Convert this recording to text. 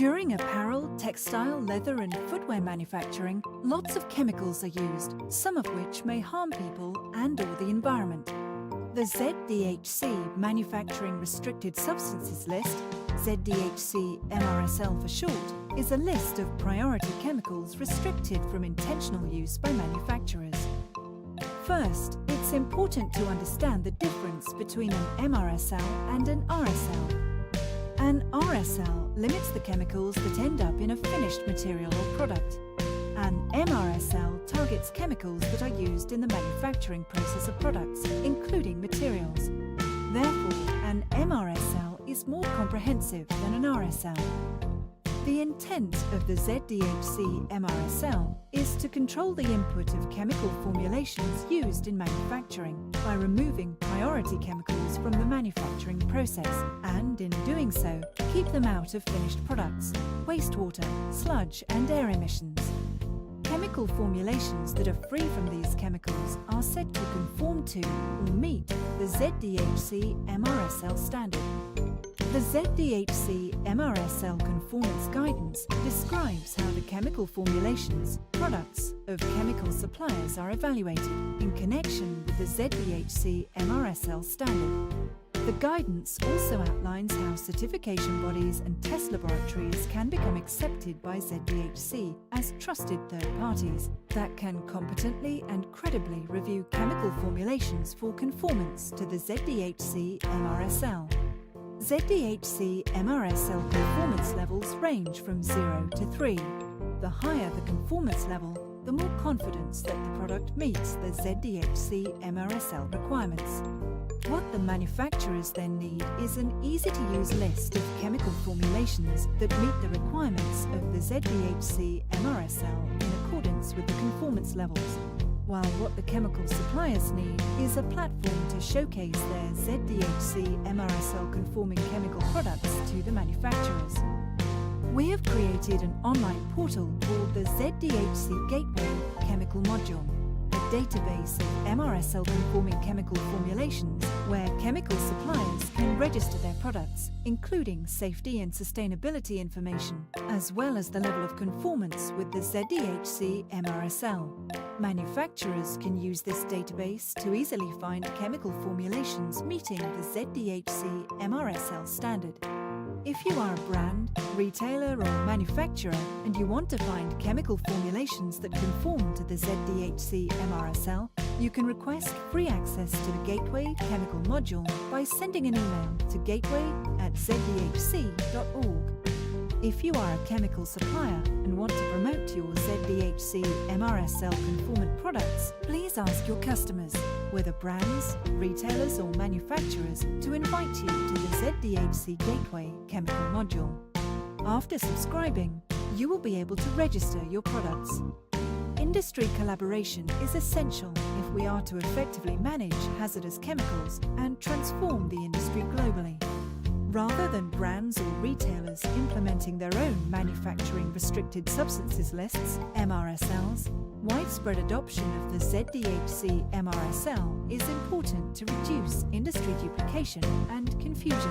During apparel, textile, leather and footwear manufacturing, lots of chemicals are used, some of which may harm people and/or the environment. The ZDHC Manufacturing Restricted Substances List, ZDHC MRSL for short, is a list of priority chemicals restricted from intentional use by manufacturers. First, it's important to understand the difference between an MRSL and an RSL. An RSL limits the chemicals that end up in a finished material or product. An MRSL targets chemicals that are used in the manufacturing process of products, including materials. Therefore, an MRSL is more comprehensive than an RSL. The intent of the ZDHC MRSL is to control the input of chemical formulations used in manufacturing by removing priority chemicals from the manufacturing process and, in doing so, keep them out of finished products, wastewater, sludge and air emissions. Chemical formulations that are free from these chemicals are said to conform to or meet the ZDHC MRSL standard. The ZDHC MRSL Conformance Guidance describes how the chemical formulations, products of chemical suppliers are evaluated in connection with the ZDHC MRSL standard. The guidance also outlines how certification bodies and test laboratories can become accepted by ZDHC as trusted third parties that can competently and credibly review chemical formulations for conformance to the ZDHC MRSL. ZDHC MRSL conformance levels range from 0 to 3. The higher the conformance level, the more confidence that the product meets the ZDHC MRSL requirements. What the manufacturers then need is an easy-to-use list of chemical formulations that meet the requirements of the ZDHC MRSL in accordance with the conformance levels, while what the chemical suppliers need is a platform to showcase their ZDHC MRSL conforming chemical products to the manufacturers. We have created an online portal called the ZDHC Gateway Chemical Module, a database of MRSL conforming chemical formulations where chemical suppliers can register their products, including safety and sustainability information, as well as the level of conformance with the ZDHC MRSL. Manufacturers can use this database to easily find chemical formulations meeting the ZDHC MRSL standard. If you are a brand, retailer or manufacturer and you want to find chemical formulations that conform to the ZDHC MRSL, you can request free access to the Gateway Chemical Module by sending an email to gateway@zdhc.org. If you are a chemical supplier and want to promote your ZDHC MRSL conformant products, please ask your customers, whether brands, retailers or manufacturers, to invite you to the ZDHC Gateway Chemical Module. After subscribing, you will be able to register your products. Industry collaboration is essential if we are to effectively manage hazardous chemicals and transform the industry globally. Rather than brands or retailers implementing their own manufacturing restricted substances lists, MRSLs, widespread adoption of the ZDHC MRSL is important to reduce industry duplication and confusion.